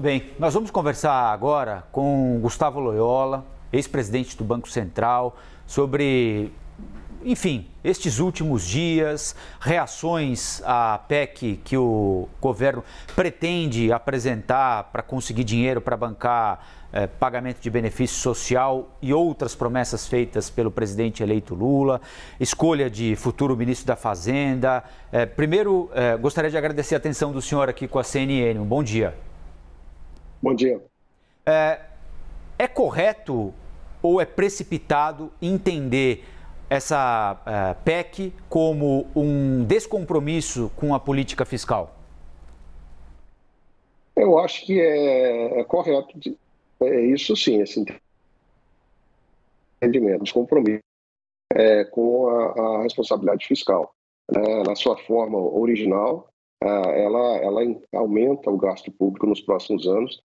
bem, nós vamos conversar agora com Gustavo Loyola, ex-presidente do Banco Central, sobre, enfim, estes últimos dias, reações à PEC que o governo pretende apresentar para conseguir dinheiro para bancar pagamento de benefício social e outras promessas feitas pelo presidente eleito Lula, escolha de futuro ministro da Fazenda. Primeiro, gostaria de agradecer a atenção do senhor aqui com a CNN. Um bom dia. Bom dia. É correto ou é precipitado entender essa PEC como um descompromisso com a política fiscal? Eu acho que é correto, isso sim, esse entendimento, descompromisso com a responsabilidade fiscal. Na sua forma original, ela aumenta o gasto público nos próximos anos,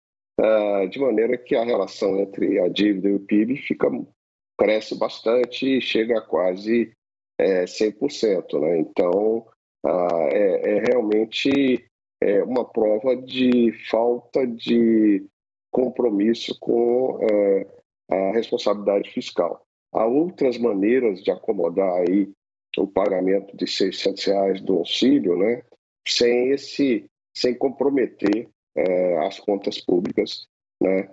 de maneira que a relação entre a dívida e o PIB cresce bastante e chega a quase 100%. Né? Então, realmente uma prova de falta de compromisso com a responsabilidade fiscal. Há outras maneiras de acomodar aí o pagamento de R$600 do auxílio, né? sem comprometer as contas públicas, né?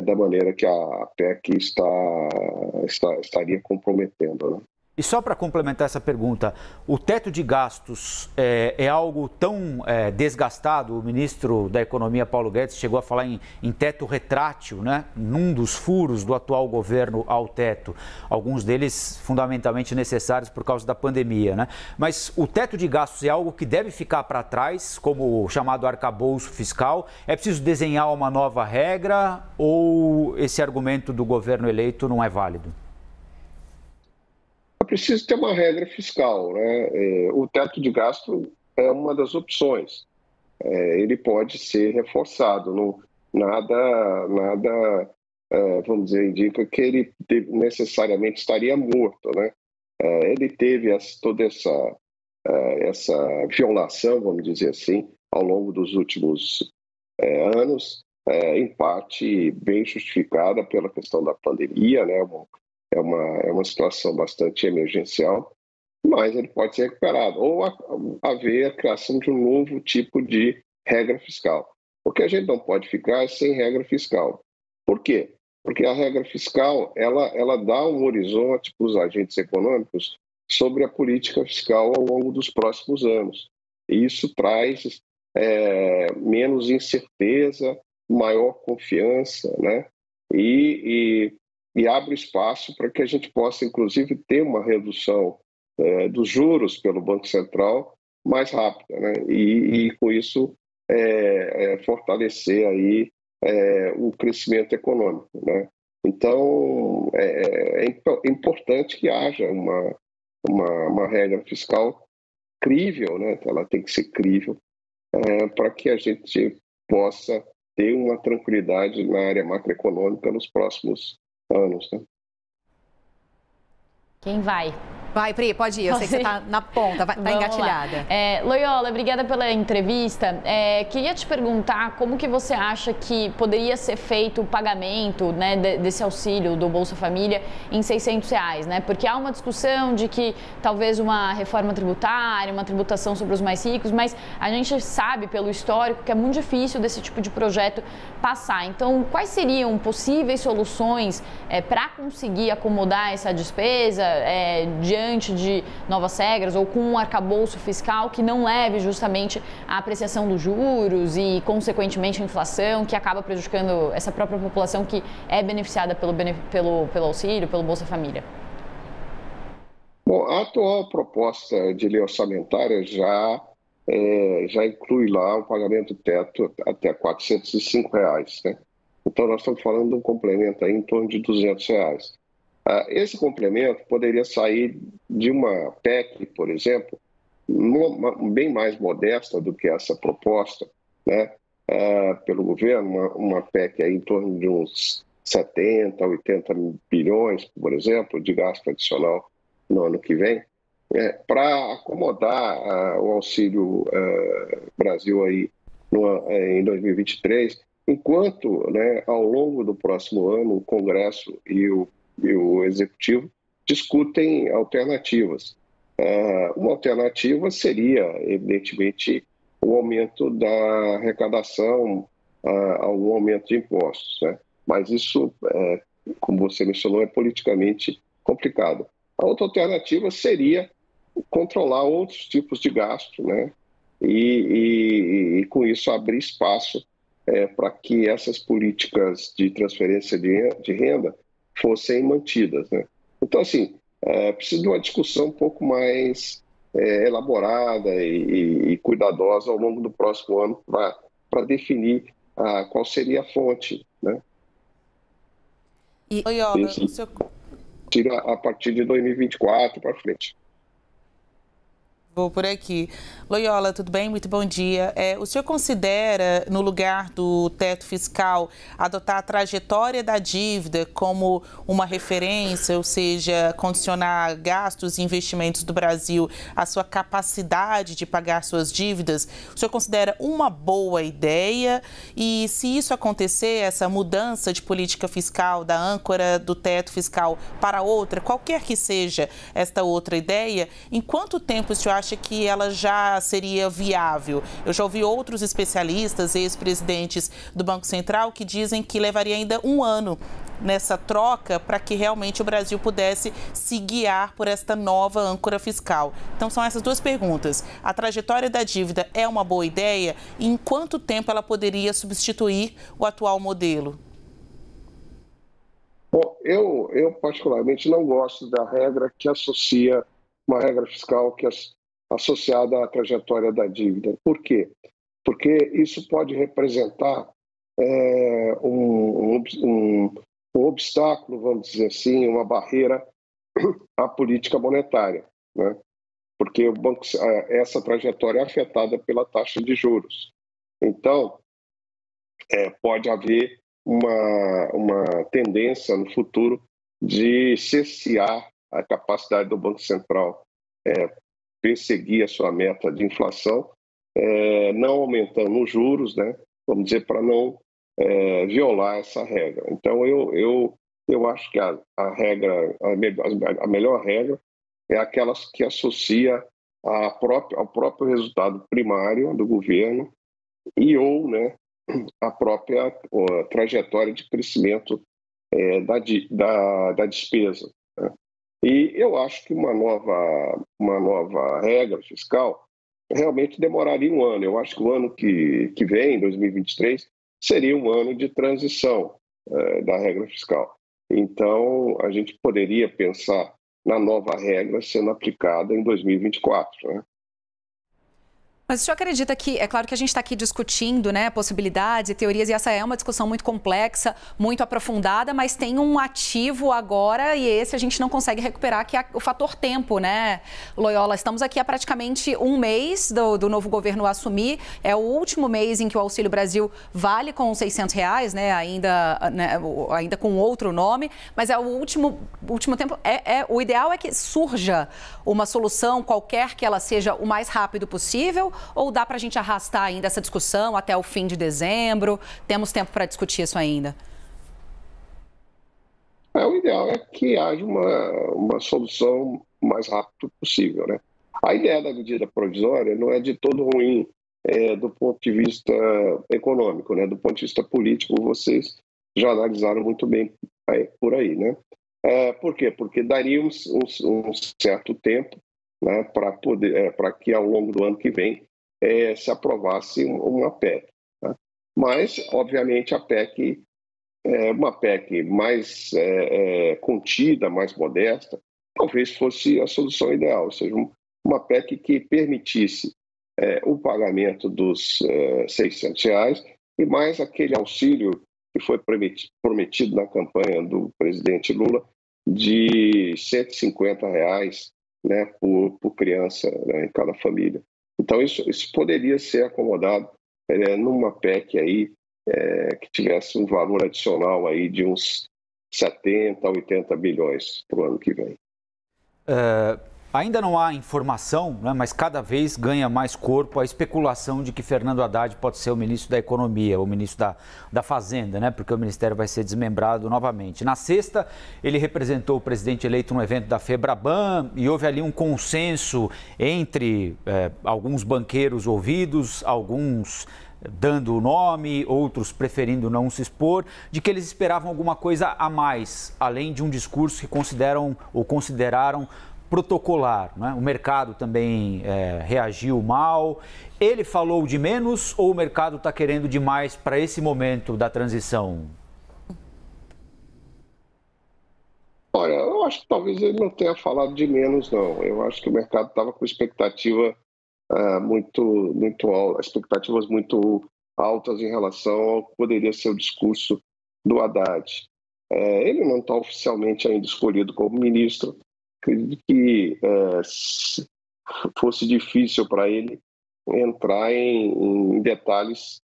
Da maneira que a PEC estaria comprometendo. Né? E só para complementar essa pergunta, o teto de gastos é algo tão desgastado? O ministro da Economia, Paulo Guedes, chegou a falar em teto retrátil, né? Num dos furos do atual governo ao teto, alguns deles fundamentalmente necessários por causa da pandemia, né? Mas o teto de gastos é algo que deve ficar para trás, como o chamado arcabouço fiscal? É preciso desenhar uma nova regra ou esse argumento do governo eleito não é válido? É preciso ter uma regra fiscal, né? O teto de gasto é uma das opções. Ele pode ser reforçado. Nada, vamos dizer, indica que ele necessariamente estaria morto, né? Ele teve toda essa violação, vamos dizer assim, ao longo dos últimos anos, em parte bem justificada pela questão da pandemia, né? É uma situação bastante emergencial, mas ele pode ser recuperado. Ou haver a criação de um novo tipo de regra fiscal. Porque a gente não pode ficar sem regra fiscal. Por quê? Porque a regra fiscal ela dá um horizonte para os agentes econômicos sobre a política fiscal ao longo dos próximos anos. E isso traz menos incerteza, maior confiança, né? E abre espaço para que a gente possa, inclusive, ter uma redução dos juros pelo Banco Central mais rápida, né? E com isso, fortalecer aí, o crescimento econômico, né? Então, é importante que haja uma regra fiscal crível, né? Ela tem que ser crível para que a gente possa ter uma tranquilidade na área macroeconômica nos próximos anos, né? Quem vai? Vai, Pri, pode ir. Eu sei que você está na ponta, tá engatilhada. Loyola, obrigada pela entrevista. Queria te perguntar como que você acha que poderia ser feito o pagamento, né, desse auxílio do Bolsa Família em R$600, né? Porque há uma discussão de que talvez uma reforma tributária, uma tributação sobre os mais ricos, mas a gente sabe pelo histórico que é muito difícil desse tipo de projeto passar. Então, quais seriam possíveis soluções para conseguir acomodar essa despesa diante de novas regras ou com um arcabouço fiscal que não leve justamente à apreciação dos juros e, consequentemente, a inflação, que acaba prejudicando essa própria população que é beneficiada pelo auxílio, pelo Bolsa Família? Bom, a atual proposta de lei orçamentária já inclui lá o pagamento teto até R$405, né? Então, nós estamos falando de um complemento aí em torno de R$200. Esse complemento poderia sair de uma PEC, por exemplo, bem mais modesta do que essa proposta, né, pelo governo, uma PEC aí em torno de uns 70, 80 bilhões, por exemplo, de gasto adicional no ano que vem, para acomodar o Auxílio Brasil aí em 2023 enquanto, né, ao longo do próximo ano, o Congresso e o Executivo discutem alternativas. Uma alternativa seria, evidentemente, o aumento da arrecadação, algum aumento de impostos, né? Mas isso, como você mencionou, é politicamente complicado. A outra alternativa seria controlar outros tipos de gasto, né? E com isso abrir espaço para que essas políticas de transferência de renda fossem mantidas, né? Então, assim, precisa de uma discussão um pouco mais elaborada e cuidadosa ao longo do próximo ano para definir qual seria a fonte, né? Loyola, Tira a partir de 2024 para frente. Vou por aqui. Loyola, tudo bem? Muito bom dia. O senhor considera, no lugar do teto fiscal, adotar a trajetória da dívida como uma referência, ou seja, condicionar gastos e investimentos do Brasil à sua capacidade de pagar suas dívidas? O senhor considera uma boa ideia? E se isso acontecer, essa mudança de política fiscal, da âncora do teto fiscal para outra, qualquer que seja esta outra ideia, em quanto tempo o senhor acha que ela já seria viável? Eu já ouvi outros especialistas, ex-presidentes do Banco Central, que dizem que levaria ainda um ano nessa troca para que realmente o Brasil pudesse se guiar por esta nova âncora fiscal. Então são essas duas perguntas. A trajetória da dívida é uma boa ideia? E em quanto tempo ela poderia substituir o atual modelo? Bom, eu particularmente não gosto da regra que associa uma regra fiscal que associada à trajetória da dívida. Por quê? Porque isso pode representar um obstáculo, vamos dizer assim, uma barreira à política monetária, né? Porque essa trajetória é afetada pela taxa de juros. Então, pode haver uma tendência no futuro de cercear a capacidade do Banco Central perseguir a sua meta de inflação, não aumentando os juros, né? Vamos dizer, para não violar essa regra. Então, eu acho que a melhor regra é aquela que associa ao próprio resultado primário do governo ou, né, a própria trajetória de crescimento da despesa, né? E eu acho que uma nova regra fiscal realmente demoraria um ano. Eu acho que o ano que vem, 2023, seria um ano de transição da regra fiscal. Então, a gente poderia pensar na nova regra sendo aplicada em 2024, né? Mas o senhor acredita que, é claro que a gente está aqui discutindo, né, possibilidades e teorias, e essa é uma discussão muito complexa, muito aprofundada, mas tem um ativo agora e esse a gente não consegue recuperar, que é o fator tempo, né, Loyola? Estamos aqui há praticamente um mês do novo governo assumir, é o último mês em que o Auxílio Brasil vale com os R$600, né, ainda com outro nome, mas é o último tempo. O ideal é que surja uma solução, qualquer que ela seja, o mais rápido possível. Ou dá para a gente arrastar ainda essa discussão até o fim de dezembro? Temos tempo para discutir isso ainda? O ideal é que haja uma solução o mais rápido possível, né? A ideia da medida provisória não é de todo ruim do ponto de vista econômico, né? Do ponto de vista político, vocês já analisaram muito bem por aí, né? Por quê? Porque daria um certo tempo, né, para que ao longo do ano que vem se aprovasse uma PEC, né? Mas, obviamente, a PEC é uma PEC mais contida, mais modesta, talvez fosse a solução ideal, ou seja, uma PEC que permitisse o pagamento dos R$600 e mais aquele auxílio que foi prometido na campanha do presidente Lula de R$150, né, por criança, né, em cada família. Então, isso poderia ser acomodado numa PEC aí, que tivesse um valor adicional aí de uns 70 a 80 bilhões para o ano que vem. Ainda não há informação, né, mas cada vez ganha mais corpo a especulação de que Fernando Haddad pode ser o ministro da Economia, o ministro da Fazenda, né, porque o ministério vai ser desmembrado novamente. Na sexta, ele representou o presidente eleito no evento da Febraban e houve ali um consenso entre alguns banqueiros ouvidos, alguns dando o nome, outros preferindo não se expor, de que eles esperavam alguma coisa a mais, além de um discurso que consideraram protocolar, né? O mercado também reagiu mal. Ele falou de menos ou o mercado está querendo demais para esse momento da transição? Olha, eu acho que talvez ele não tenha falado de menos, não. Eu acho que o mercado estava com expectativa muito alta, expectativas muito altas em relação ao que poderia ser o discurso do Haddad. Ele não está oficialmente ainda escolhido como ministro. Acredito que fosse difícil para ele entrar em detalhes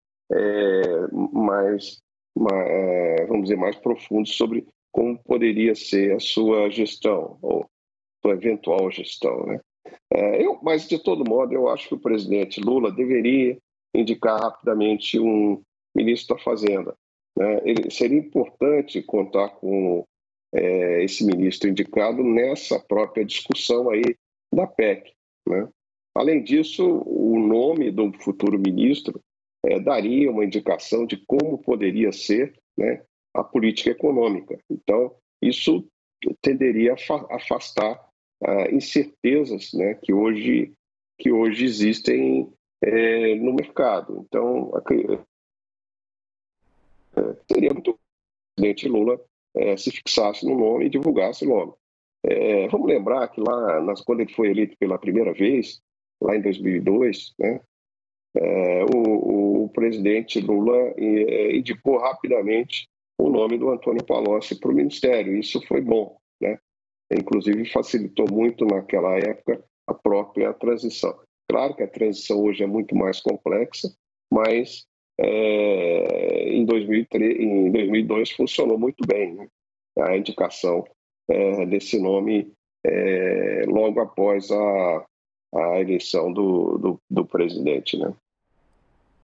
vamos dizer, mais profundos sobre como poderia ser a sua gestão, ou sua eventual gestão, né? Mas, de todo modo, eu acho que o presidente Lula deveria indicar rapidamente um ministro da Fazenda, né? Seria importante contar com esse ministro indicado nessa própria discussão aí da PEC, né? Além disso, o nome do futuro ministro daria uma indicação de como poderia ser, né, a política econômica. Então, isso tenderia a afastar incertezas, né, que hoje existem no mercado. Então, seria muito o presidente Lula se fixasse no nome e divulgasse o nome. Vamos lembrar que quando ele foi eleito pela primeira vez, lá em 2002, né, o presidente Lula indicou rapidamente o nome do Antônio Palocci para o ministério. Isso foi bom, né? Inclusive facilitou muito naquela época a própria transição. Claro que a transição hoje é muito mais complexa, mas em 2002 funcionou muito bem, né? A indicação desse nome logo após a eleição do presidente, né?